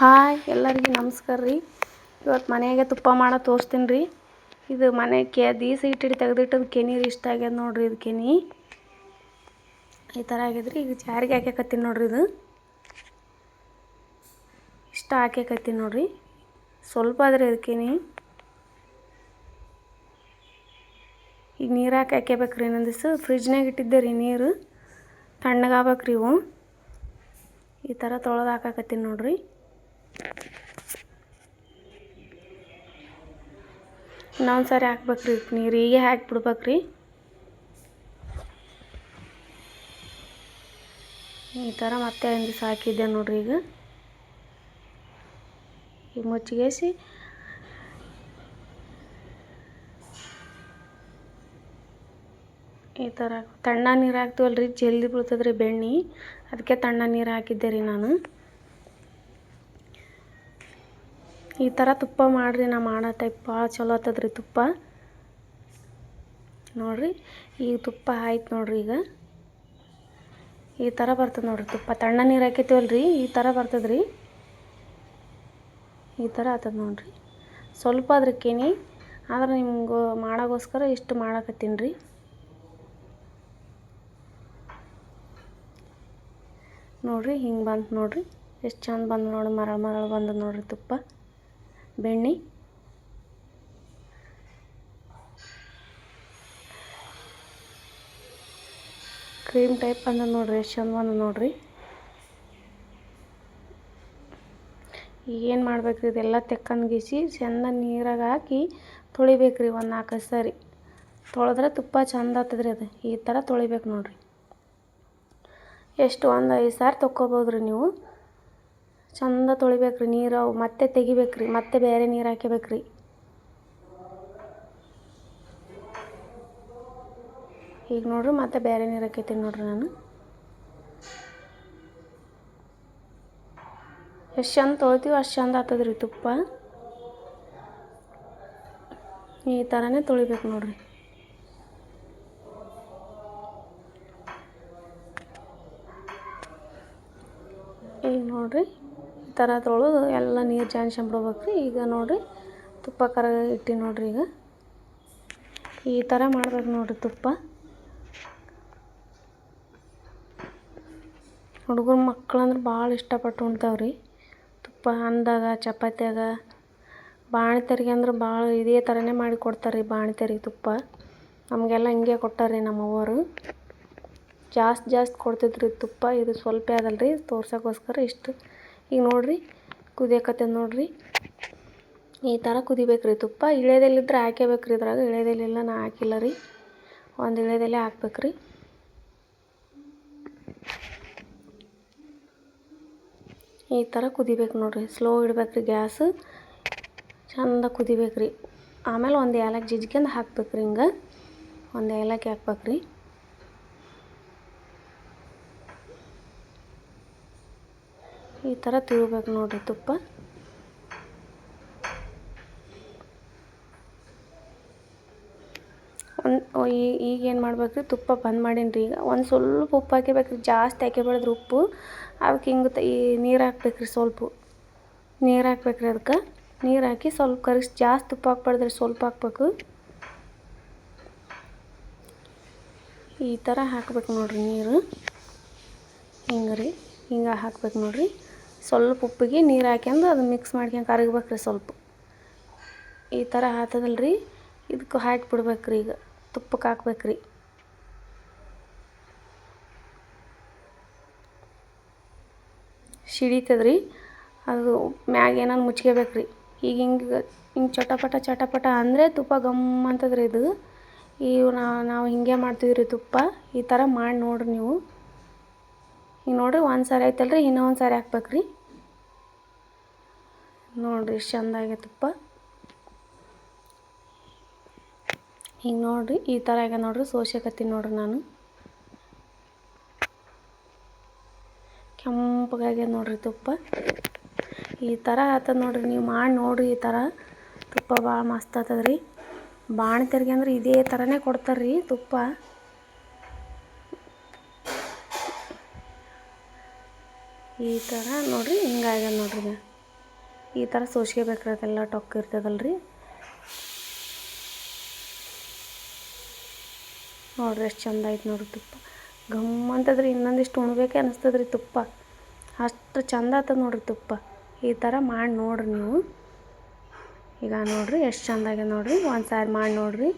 Hi ಎಲ್ಲರಿಗೂ ನಮಸ್ಕಾರ ರೀ. ಇವತ್ತು ಮನೆಯಾಗೆ ತುಪ್ಪ ಮಾಡೋ ತೋರಿಸ್ತೀನಿ ರೀ. ಇದು ಮನೆಗೆ ದೀಸ ಇಟ್ಟಿಟ್ಟು ತೆಗೆದಿಟ್ಟದು ಕೆನಿ ರೀ. ಇಷ್ಟ ಆಗ್ಯದ ನೋಡ್ರಿ. ಇದು ಕೆನಿ ಈ ಥರ ಆಗ್ಯದ್ರಿ. ಈಗ ಜಾರಿಗೆ ಹಾಕ್ಯಾಕತ್ತೀನಿ ನೋಡ್ರಿ. ಇದು ಇಷ್ಟ ಹಾಕ್ಯಾಕತ್ತೀನಿ ನೋಡ್ರಿ. ಸ್ವಲ್ಪ ಆದ್ರೆ ಇದು ಕೆನಿ ಈಗ ನೀರು ಹಾಕ್ಯಾಬೇಕ್ರಿ. ಇನ್ನೊಂದು ದಿವಸ ಫ್ರಿಜ್ನಾಗ ಇಟ್ಟಿದ್ದೆ ರೀ. ನೀರು ತಣ್ಣಗಾಗ್ಬೇಕ್ರಿ. ಇವು ಈ ಥರ ತೊಳೆದು ಹಾಕಾಕತ್ತೀನಿ ನೋಡ್ರಿ. ಇನ್ನೊಂದು ಸಾರಿ ಹಾಕ್ಬೇಕ್ರಿ. ನೀರು ಹೀಗೆ ಹಾಕಿಬಿಡ್ಬೇಕ್ರಿ. ಈ ಥರ ಮತ್ತೆ ಒಂದು ದಿವಸ ಹಾಕಿದ್ದೆ ನೋಡ್ರಿ. ಈಗ ಮುಚ್ಚಿಗೆಸಿ ಈ ಥರ ತಣ್ಣ ನೀರು ಹಾಕ್ತೀವಲ್ರಿ, ಜಲ್ದಿ ಬೀಳ್ತದ್ರಿ ಬೆಣ್ಣೆ. ಅದಕ್ಕೆ ತಣ್ಣ ನೀರು ಹಾಕಿದ್ದೆ ರೀ ನಾನು. ಈ ಥರ ತುಪ್ಪ ಮಾಡಿರಿ. ನಾ ಮಾಡೋ ಟೈಪ್ ಭಾಳ ಚಲೋ ಆಗ್ತದ್ರಿ ತುಪ್ಪ. ನೋಡಿರಿ ಈಗ ತುಪ್ಪ ಆಯ್ತು ನೋಡ್ರಿ. ಈಗ ಈ ಥರ ಬರ್ತದೆ ನೋಡ್ರಿ ತುಪ್ಪ. ತಣ್ಣ ನೀರು ಹಾಕೈತೀವಲ್ರಿ, ಈ ಥರ ಬರ್ತದ್ರಿ. ಈ ಥರ ಆಗ್ತದೆ ನೋಡ್ರಿ. ಸ್ವಲ್ಪ ಅದ್ರ ಕೆನಿ ಆದ್ರೆ ನಿಮ್ಗೆ ಮಾಡೋಕ್ಕೋಸ್ಕರ ಇಷ್ಟು ಮಾಡಕತ್ತೀನಿ ರೀ. ನೋಡಿರಿ ಹಿಂಗೆ ಬಂತು ನೋಡಿರಿ. ಎಷ್ಟು ಚಂದ ಬಂದು ನೋಡಿ. ಮರಳು ಬಂದು ನೋಡಿರಿ ತುಪ್ಪ ಬೆಣ್ಣೆ. ಕ್ರೀಮ್ ಟೈಪ್ ಬಂದ ನೋಡ್ರಿ. ಎಷ್ಟು ಚಂದ ಬಂದು ನೋಡ್ರಿ. ಏನು ಮಾಡ್ಬೇಕ್ರಿ, ಇದೆಲ್ಲ ತೆಕ್ಕಂದ್ಗಿಸಿ ಚಂದ ನೀರಾಗ ಹಾಕಿ ತೊಳಿಬೇಕ್ರಿ. ಒಂದು 4 ಸರಿ ತೊಳೆದ್ರೆ ತುಪ್ಪ ಚಂದ ಆಗ್ತದ್ರಿ. ಅದು ಈ ಥರ ತೊಳಿಬೇಕು ನೋಡ್ರಿ. ಎಷ್ಟು ಒಂದು 5 ಸಾರಿ ತೊಕ್ಕೊಬೋದ್ರಿ ನೀವು. ಚಂದ ತೊಳಿಬೇಕ್ರಿ. ನೀರು ಮತ್ತೆ ತೆಗಿಬೇಕ್ರಿ. ಮತ್ತೆ ಬೇರೆ ನೀರು ಹಾಕಬೇಕ್ರಿ. ಈಗ ನೋಡ್ರಿ ಮತ್ತೆ ಬೇರೆ ನೀರು ಹಾಕೈತೀನಿ ನೋಡ್ರಿ ನಾನು. ಎಷ್ಟು ಚಂದ ತೊಳಿತೀವಿ ಅಷ್ಟು ಚಂದ ಆಗ್ತದ್ರಿ ತುಪ್ಪ. ಈ ಥರನೇ ತೊಳಿಬೇಕು ನೋಡ್ರಿ. ಈಗ ನೋಡ್ರಿ ಈ ಥರ ತೊಳೆದು ಎಲ್ಲ ನೀರು ಜಾನ್ಸ್ಕೊಂಬಿಡ್ಬೇಕ್ರಿ. ಈಗ ನೋಡ್ರಿ ತುಪ್ಪ ಇಟ್ಟು ನೋಡ್ರಿ. ಈಗ ಈ ಥರ ಮಾಡ್ಬೇಕು ನೋಡ್ರಿ ತುಪ್ಪ. ಹುಡುಗರು ಮಕ್ಕಳಂದ್ರೆ ಭಾಳ ಇಷ್ಟಪಟ್ಟು ಉಣ್ತಾವ್ರಿ ತುಪ್ಪ. ಅನ್ನದಾಗ, ಚಪಾತಿಯಾಗ, ಬಾಣತಿಯರಿಗೆ ಅಂದ್ರೆ ಭಾಳ ಇದೇ ಥರನೇ ಮಾಡಿ ಕೊಡ್ತಾರೆ ರೀ. ಬಾಣತಿಯರಿಗೆ ತುಪ್ಪ ನಮಗೆಲ್ಲ ಹಿಂಗೆ ಕೊಟ್ಟಾರ್ರಿ ನಮ್ಮ ಅವ್ವರು. ಜಾಸ್ತಿ ಕೊಡ್ತಿದ್ರಿ ತುಪ್ಪ. ಇದು ಸ್ವಲ್ಪ ಅದಲ್ರಿ, ತೋರ್ಸೋಕ್ಕೋಸ್ಕರ ಇಷ್ಟು. ಈಗ ನೋಡ್ರಿ ಕುದಿಯಕತ್ತದ ನೋಡ್ರಿ. ಈ ಥರ ಕುದಿಬೇಕ್ರಿ ತುಪ್ಪ. ಇಳೆದೆಲ್ಲಿದ್ರೆ ಹಾಕಬೇಕ್ರಿ. ಇದ್ರಾಗ ಇಳೆದೆಲೆಲ್ಲ ನಾ ಹಾಕಿಲ್ಲ ರೀ. ಒಂದು ಇಳೆದೆಲೆ ಹಾಕ್ಬೇಕ್ರಿ. ಈ ಥರ ಕುದಿಬೇಕು ನೋಡ್ರಿ. ಸ್ಲೋ ಇಡ್ಬೇಕ್ರಿ ಗ್ಯಾಸ್. ಚಂದ ಕುದಿಬೇಕ್ರಿ. ಆಮೇಲೆ ಒಂದು ಏಲಕ್ಕಿ ಜಜ್ಕೊಂಡು ಹಾಕ್ಬೇಕ್ರಿ. ಹಿಂಗೆ ಒಂದು ಏಲಕ್ಕಿ ಹಾಕ್ಬೇಕ್ರಿ. ಈ ಥರ ತಿರುಗಬೇಕು ನೋಡ್ರಿ ತುಪ್ಪ. ಈಗೇನು ಮಾಡ್ಬೇಕ್ರಿ, ತುಪ್ಪ ಬಂದ್ ಮಾಡೀನಿ ರೀ. ಈಗ ಒಂದು ಸ್ವಲ್ಪ ಉಪ್ಪು ಹಾಕಬೇಕ್ರಿ. ಜಾಸ್ತಿ ಹಾಕಿಬಿಡಿದ್ರಿ ಉಪ್ಪು. ಅದಕ್ಕೆ ಹಿಂಗೆ ಈ ನೀರು ಹಾಕ್ಬೇಕ್ರಿ. ಸ್ವಲ್ಪ ನೀರು ಹಾಕ್ಬೇಕ್ರಿ. ಅದಕ್ಕೆ ನೀರು ಹಾಕಿ ಸ್ವಲ್ಪ ಕರಿಸಿ. ಜಾಸ್ತಿ ಉಪ್ಪು ಹಾಕ್ಬಾರ್ದ್ರಿ, ಸ್ವಲ್ಪ ಹಾಕ್ಬೇಕು. ಈ ಥರ ಹಾಕ್ಬೇಕು ನೋಡ್ರಿ ನೀರು. ಹಿಂಗೆ ರೀ, ಹಿಂಗೆ ಹಾಕ್ಬೇಕು ನೋಡ್ರಿ. ಸ್ವಲ್ಪ ಉಪ್ಪಿಗೆ ನೀರು ಹಾಕ್ಯಂದು ಅದು ಮಿಕ್ಸ್ ಮಾಡ್ಕೊಂಡು ಕರಗಬೇಕ್ರಿ ಸ್ವಲ್ಪ. ಈ ಥರ ಆತದಲ್ರಿ. ಇದಕ್ಕೆ ಹಾಕಿಬಿಡ್ಬೇಕ್ರಿ. ಈಗ ತುಪ್ಪಕ್ಕೆ ಹಾಕ್ಬೇಕ್ರಿ. ಸಿಡಿತದ್ರಿ ಅದು. ಮ್ಯಾಗ ಏನಾರು ಮುಚ್ಕೋಬೇಕ್ರಿ. ಈಗ ಹಿಂಗೆ ಚಟಪಟ ಅಂದರೆ ತುಪ್ಪ ಗಮ್ ಅಂತದ್ರಿ ಇದು. ನಾವು ಹಿಂಗೆ ಮಾಡ್ತೀವ್ರಿ ತುಪ್ಪ. ಈ ಥರ ಮಾಡಿ ನೋಡ್ರಿ ನೀವು. ಈಗ ನೋಡ್ರಿ ಒಂದು ಸಾರಿ ಆಯ್ತಲ್ರಿ, ಇನ್ನೊಂದು ಸಾರಿ ಹಾಕ್ಬೇಕ್ರಿ. ನೋಡ್ರಿ ಎಷ್ಟು ಚಂದಾಗೆ ತುಪ್ಪ. ಈಗ ನೋಡ್ರಿ ಈ ಥರ ಆಗ ನೋಡ್ರಿ. ಸೋಸ್ಯಾಕತ್ತೀನಿ ನೋಡ್ರಿ ನಾನು. ಕೆಂಪಗಾಗ್ಯದ ನೋಡ್ರಿ ತುಪ್ಪ. ಈ ಥರ ಆತದ ನೋಡ್ರಿ. ನೀವು ಮಾಡಿ ನೋಡ್ರಿ. ಈ ಥರ ತುಪ್ಪ ಭಾಳ ಮಸ್ತ್ ಆಗ್ತದ್ರಿ. ಬಾಣತಿಯರಿಗೆ ಅಂದ್ರೆ ಇದೇ ಥರನೇ ಕೊಡ್ತಾರ್ರಿ ತುಪ್ಪ. ಈ ಥರ ನೋಡ್ರಿ ಹಿಂಗಾಗ್ಯದ ನೋಡ್ರಿ. ಈ ಥರ ಸೋಸ್ಕೋಬೇಕ್ರಿ, ಅದೆಲ್ಲ ಟೊಕ್ಕ ಇರ್ತದಲ್ಲ ರೀ. ನೋಡಿರಿ ಎಷ್ಟು ಚಂದ ಆಯ್ತು ನೋಡಿರಿ ತುಪ್ಪ. ಘಮ್ ಅಂತದ್ರಿ, ಇನ್ನೊಂದಿಷ್ಟು ಉಣ್ಬೇಕೆ ಅನಿಸ್ತದ್ರಿ ತುಪ್ಪ, ಅಷ್ಟು ಚಂದ ಆಗ್ತದೆ ನೋಡಿರಿ ತುಪ್ಪ. ಈ ಥರ ಮಾಡಿ ನೋಡಿರಿ ನೀವು. ಈಗ ನೋಡಿರಿ ಎಷ್ಟು ಚಂದ ಆಗ್ಯದ ನೋಡಿರಿ, ಒಂದು ಸಾರಿ ಮಾಡಿ ನೋಡಿರಿ.